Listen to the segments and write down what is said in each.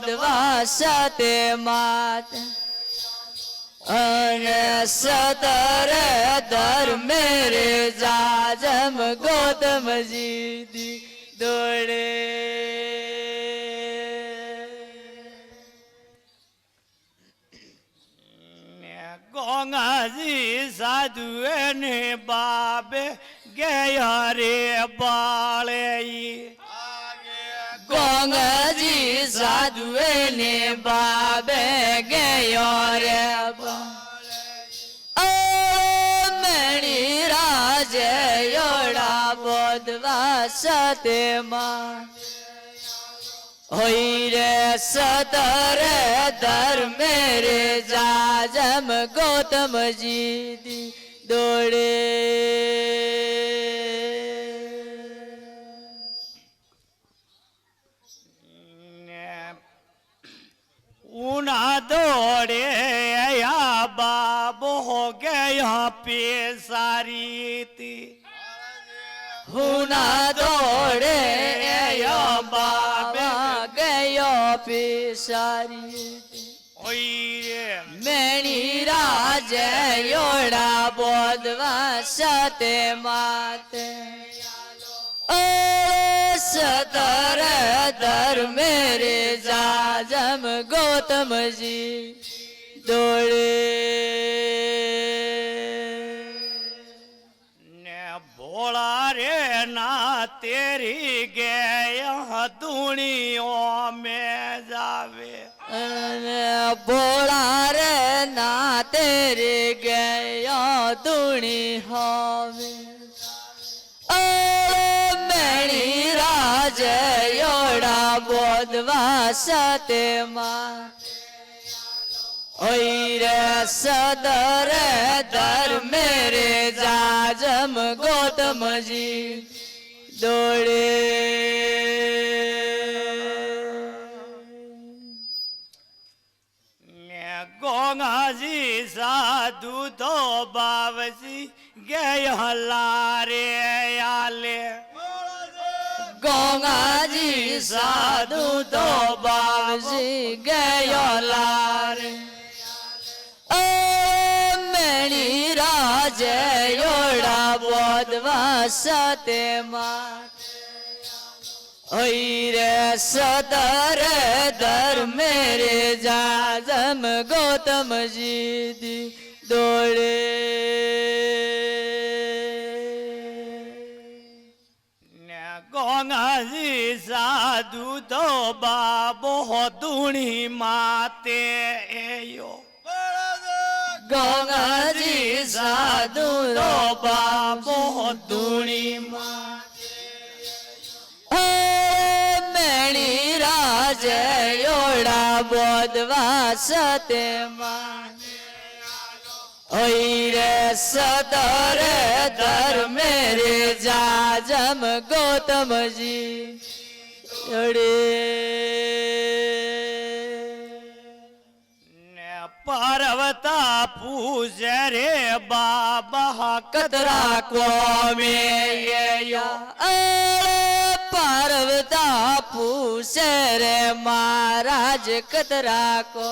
બોધવા સતે માત અને સતરે ધર્મે રે જાજમ ગૌતમજી દોડે ગોંગાજી સાધુ એને બાબે ગયા રે બાળે ગોંગાજી સાધુ એને બાબે ગયો રે મણી રાજે યોડા બોધવા સતે માં હોઈ રે સતરે ધર્મે રે જાજમ ગૌતમજી દોડે ઉના દોડે યા બાબો ગયા પેસારી હુના દોડે યો બાબા ગયો પિસારી મેણી રાજે યોડા બોધવા સતે માતે સતરે ધર્મે રે જાજમ ગૌતમજી દોડે ને ભોળા રે ના તેરી ગયા ધૂણીઓ મેં જાવે ભોળા રે ના તેરે ગયો ધૂણી હવે મણી રાજે યોડા બોધવા સતે માં ઓઈ રે સદરે ધર્મે રે જાજમ ગૌતમજી દોડે ગોંગાજી સાધુ તો બાવજી ગયા લારે આલે ગોંગાજી સાધુ તો બાવજી ગયો લારે મણી રાજે યોડા બોધવા સતે માં ઓઈ રે સતરે ધર્મે રે જાજમ ગૌતમજી દોડે ગોંગાજી સાધુ તો બાબો ધૂણી માતે એયો ગોંગાજી સાધુ તો બાબો ધૂણી મણી રાજે યોડા બોધવા સતે માં ઓઈ રે સતરે ધર્મે રે જાજમ ગૌતમજી દોડે પાર્વતા પૂજે રે બાબા કતરા કોમે પાર્વતા પૂછે રે મહારાજ કતરા કો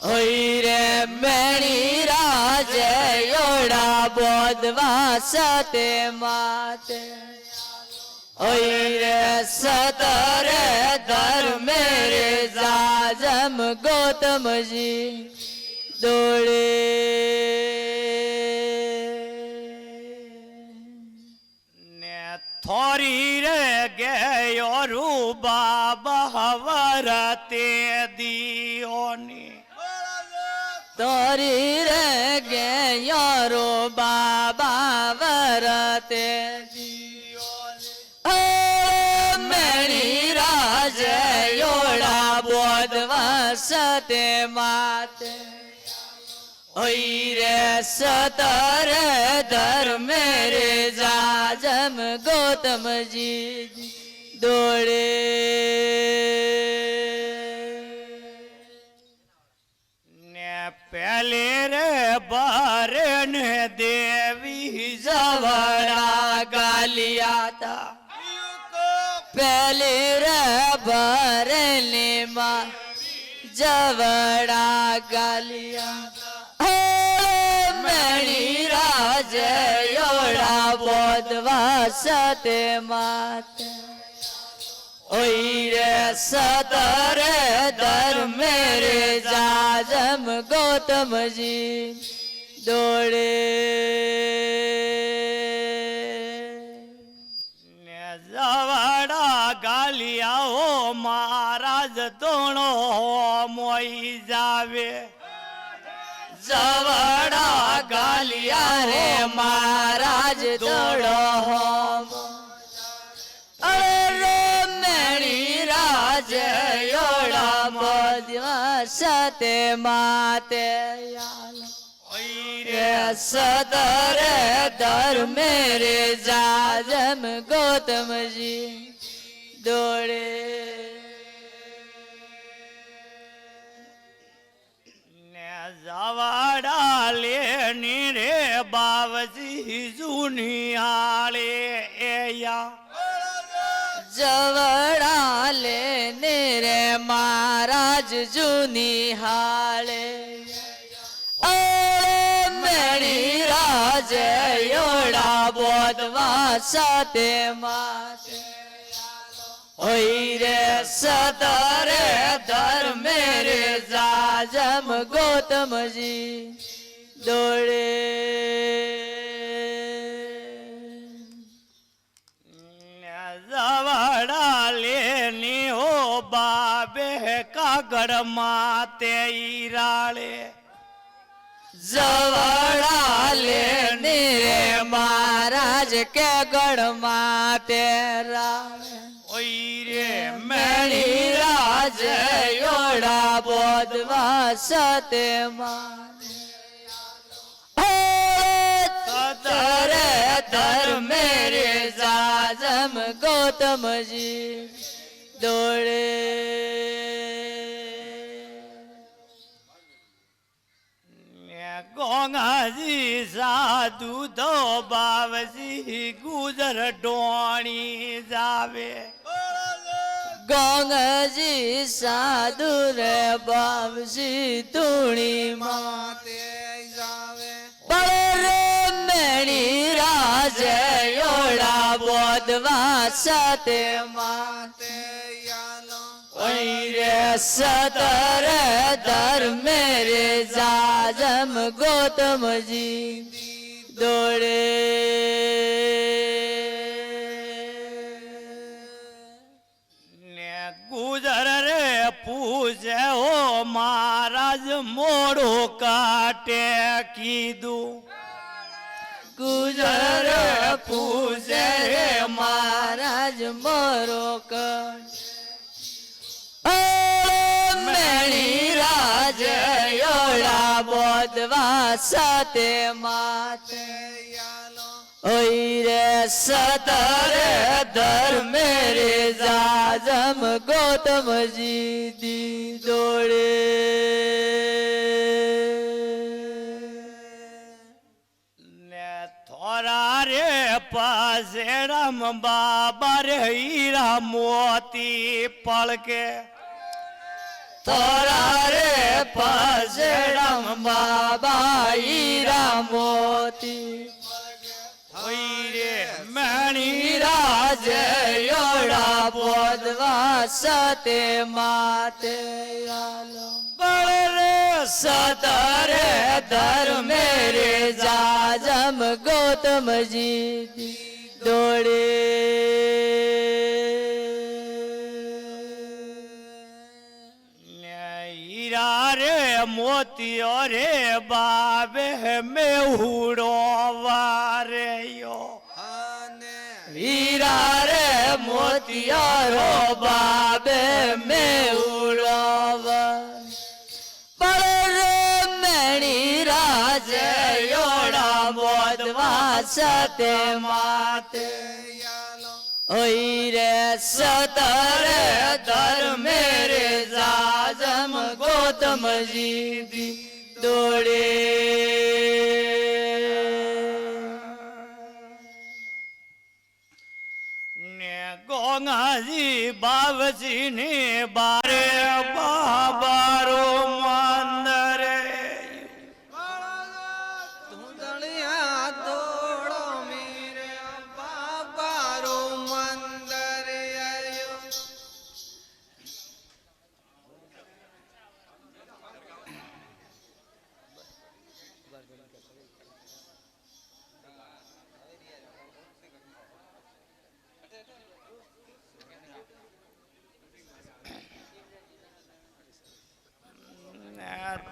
ઓઈ રે મણી રાજે યોડા બોધવા સતે માતે ઓઈ રે સતરે ધર્મે રે જાજમ ગૌતમજી દોડે ને થોરી રે ગયો રૂ બાબા વરતે દિયોની તોરી રે ગયો બાબા વરતે મણી રાજે યોડા બોધવા સતે માતે ઓઈ રે સતરે ધર્મે રે જાજમ ગૌતમજી દોડે ને પહેલે રે બારે ને દેવી જવરા ગાલિયાતા પેલી રે ભરેલી માં જવડા ગાલિયા મેણી રાજ યોડા બોધવા સતે માતે ઓય રે સતરે ધર્મે રે જાજમ ગૌતમજી દોડે ને જવાડા ગાલિયાઓ મહારાજ તોણો મોઈ જાવે જવડા ગાલિયા રે મહારાજ દોડો હોમ અરે મેણી રાજ યોડા બોધવા સતે માતે રે સતરે ધર્મે રે જાજમ ગૌતમજી દોડે ને જવાડા લેની રે બાવજી જૂની આળે એયા જવડા લેને રે મહારાજ જૂની હાળે મેણી રાજ યોડા બોધવા સતે માતે ઓય રે સતરે ધર્મે રે જાજમ ગૌતમજી દોડે જવાડા લેની હો બાબે કાગળ માતે ઈરાળે જવડા લેને રે મહારાજ કે ગઢમાં તેરા ઓય રે મેણી રાજ યોડા બોધવા સતે સતરે ધર્મે રે જાજમ ગૌતમજી દોડે ગોંગાજી સાધુ તો બાવજી ગુજર ડોણી જાવે ગોંગજી સાધુ રે બાવજી ધૂણી માતે રે મેણી રાજ યોડા બોધવા સતે માતે ઓય રે સતરે ધર્મે રે જાજમ ગૌતમજી દોડે ને ગુજર રે પૂજે હો મહારાજ મોડો કાટે કીધું ગુજર પૂજે રે મહારાજ મોરો કર મેણી રાજ યોડા બોધવા સતે માતે ઓય રે સતરે ધર્મે રે જાજમ ગૌતમજી દી દોડે ને થોરા રે પાસેરામ બાબા રે હીરા મોતી પળકે થોરા રે પાસેરામ બાબા હીરા મોતી ઓય રે મેણી રાજ યોડા બોધવા સતે માતે બળ રે સતરે ધર્મે રે જાજમ ગૌતમજી દોડે હીરા રે મોતીઓ રે બાબે મેહુડો વારેયો હીરા રે મોતિયારો બાબે મેઉડવ બળ રે મેણી રાજ યોડા બોધવા સતે માતે ઓય રે સતરે ધર્મે રે જાજમ ગૌતમજી દોડે ગોંગાજી બાવજી ને બારે બાબારો મંદરે ધૂંધળિયા દોડો મીરે બાબારો મંદર આયો.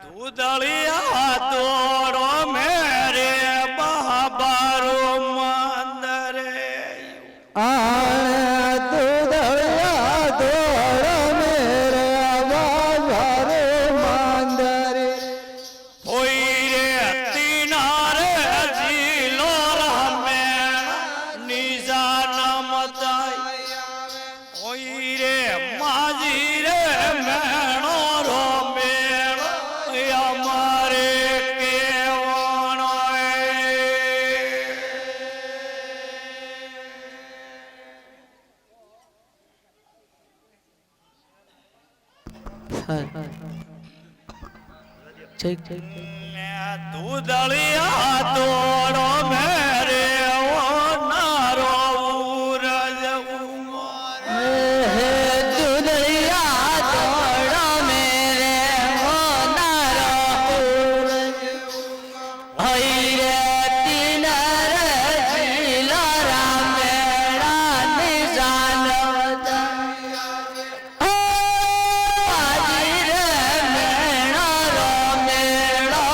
દૂધળિયા દોડો મેરે બાબારો મંદરે દૂધળિયા દોડો મેરે બાબારો મંદર. કોઈ રે તીનારે જીલો રામે નિશાન મતાઈ કોઈ રે માજી રે મેણો રો મેળ અમારે કેવણો દૂધળિયા દોડો મેરે નારો ઉરજ દૂધળિયા દોડો મેરે હોનારો હૈ રે તીનર જીલો રામેણા નિશાન હાજી રે મેણો રો મેળો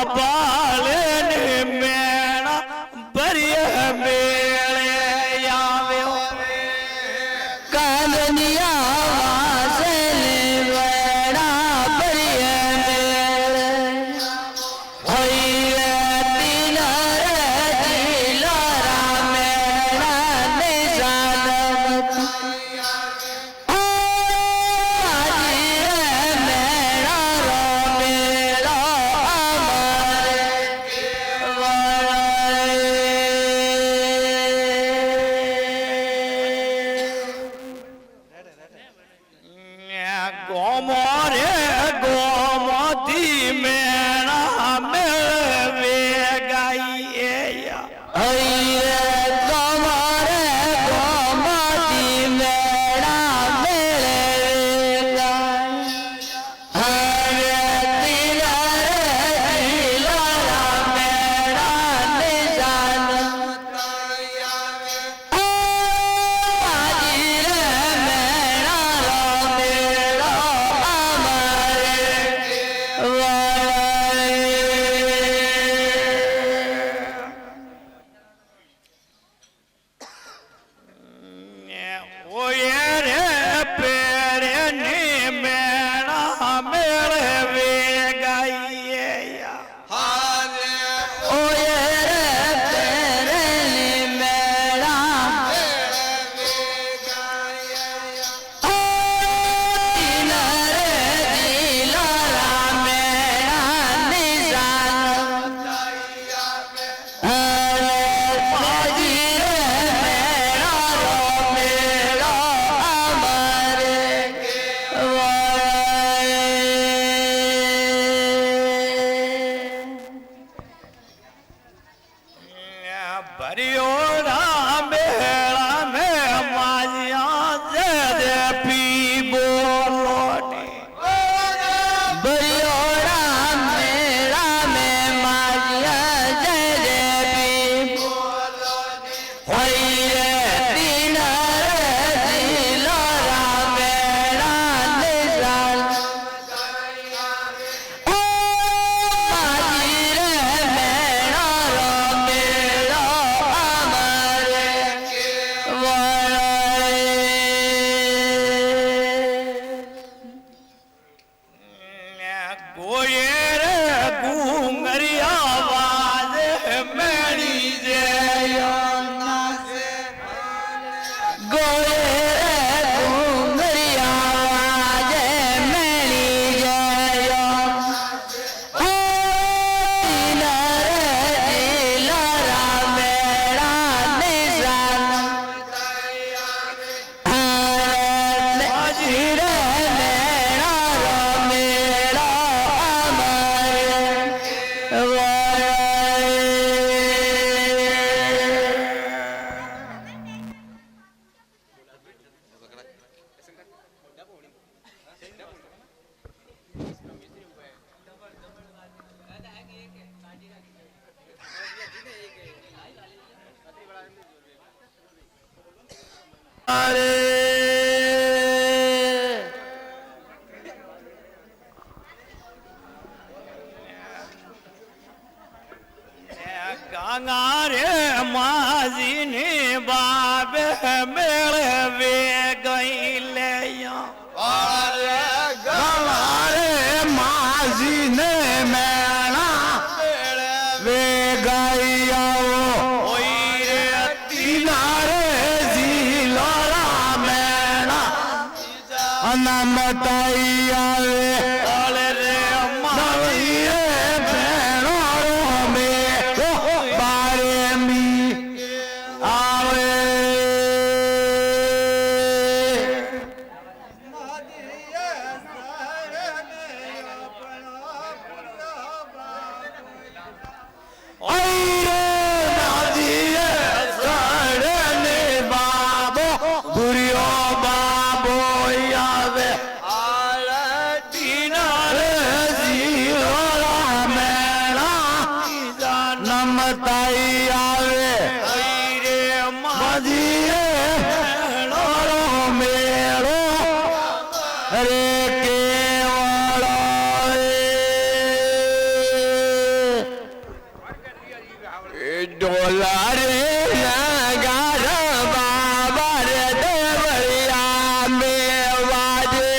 બાલે ને મેણા ભર્ય મેળે આવ્યો કાંદનિયા વાસને વેણા ભર્ય મેળે હોય ગાંગારે માજીને બાબે મેળવે ગઈ લે ગાંગારે માજીને મેણા વે ગઈ આવો રે કિનારે જીલોરા મેણા અનમતાઈ આવે રે નવી રે ભેણો મે બારે મી આવે નમતાઈ આવે રે મજીએ મેળો રે કેવળો ડોલા રે નગારા બાબા રે દેવળિયા મેવાજે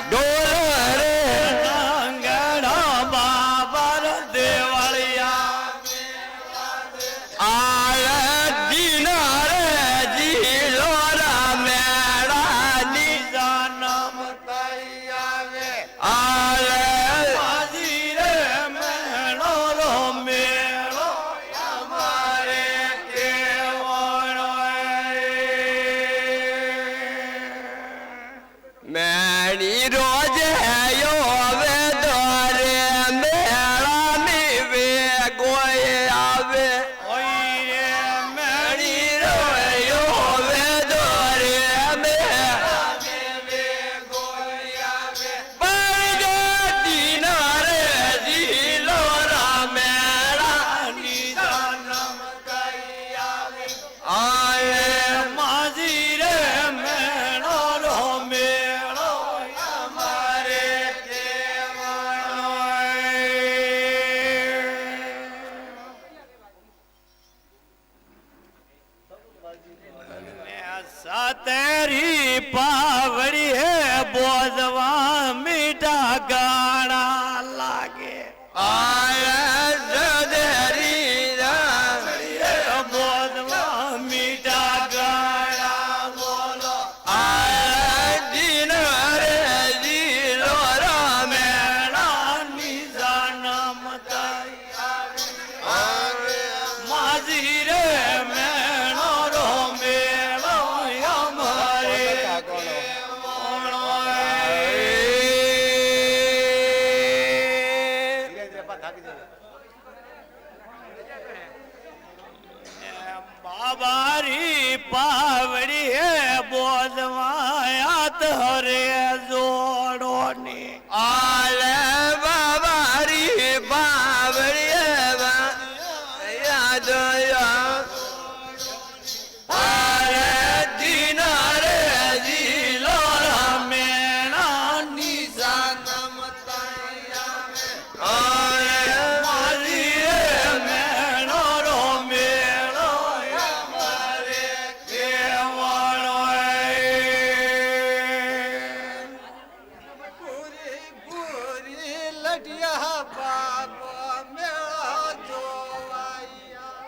ડોલા રે નાંગણા બાબર દેવળિયા આળજીના રે જીલોરા મેળાની જન્મ થઈ આવે આળે માજી રે મેળો રો મેળો અમારે કેવડો મેણી રોજે આવે દોરે મેળાની વે ગોય આવે ઓય મેણી રોયો આવે દોરે પરગતી ના રે જીલો રામેળાની જન્મ થઈ આવે આયે માજી રે મેળો રો મેળો અમારે કેવડો સતરી પાવડી હે બોધવા મીઠા ગાણા લાગે આયે જદરી બોધવા મીઠા ગાણા બોલો આયે જીન રે જીલો રામે મેળાની જન્મ થઈ આવે માજી રે મેળો રો મેળો અમારે બાબારી પાવડી હે બોધવાયા હરે જોડોની આલે બાબારી બાવળી યાદ આલે જીન રે જીલો મેળાની જન્મ થઈ આવે આલે માજી રે મેળો રો મેળો અમારે કેવડો પૂરી લઢિયા બાપ મેળો જોવાયા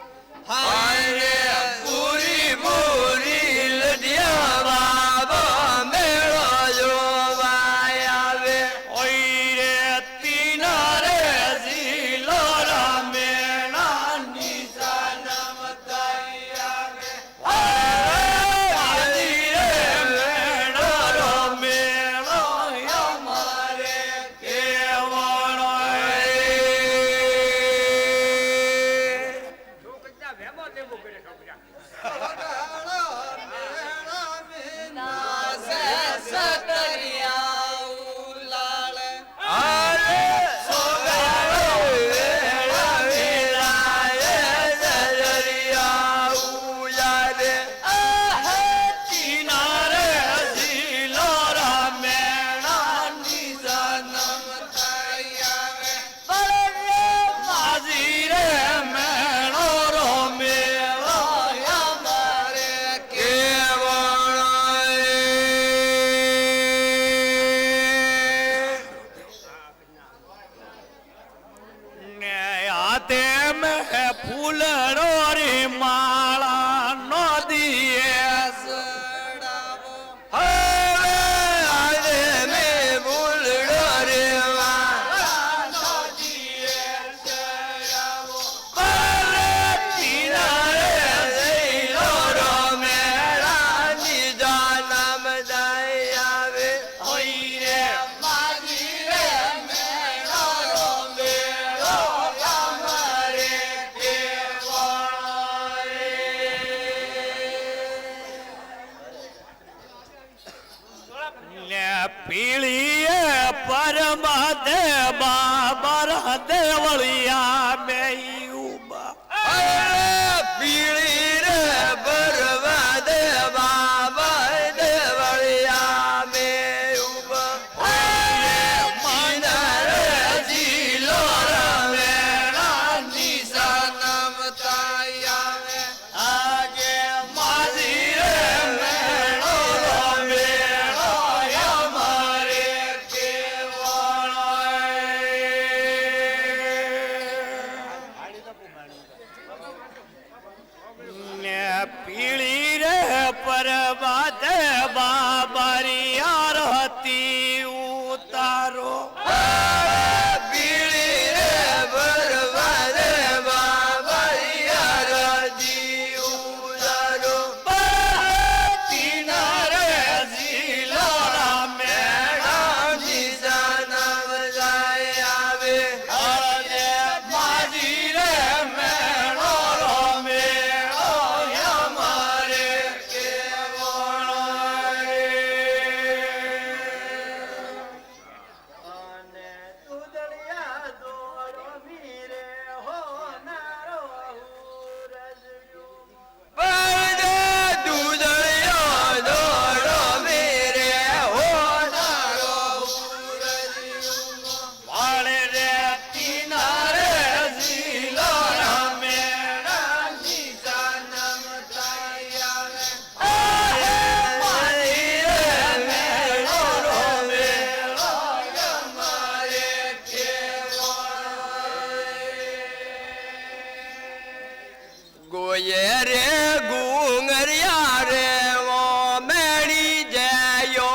ગોયે રે ગુંગરિયા રે ઓ મેળી જયો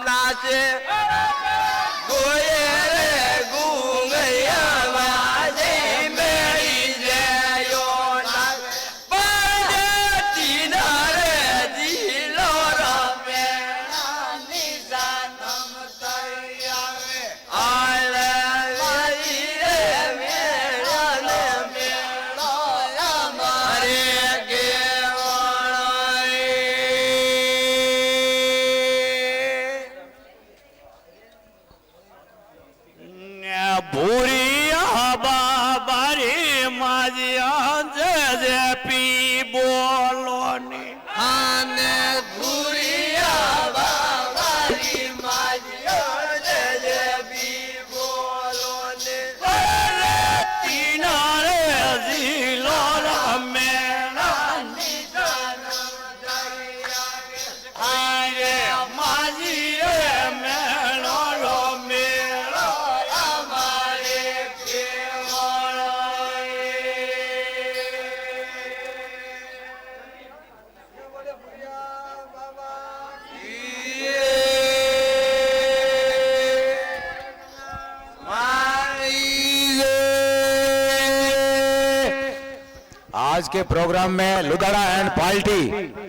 નાચે ગોયે રે ગુંગરિયા વાજે મેળી જયો નાચે પરદેશી ના રે જીલો રમે આલે લઈ રે મેળા ને મેળો અમારે ભૂરિયા બાબારી માજિયા જે જે પી બોલો ને આને ભૂરિયા બાબારી માજ્યો જય જય બી બોલો ને તીના રે જીલો રમેણા આરે માજી રે મેળો રો મેળો અમારે आज के प्रोग्राम में लुगाड़ा एंड पार्टी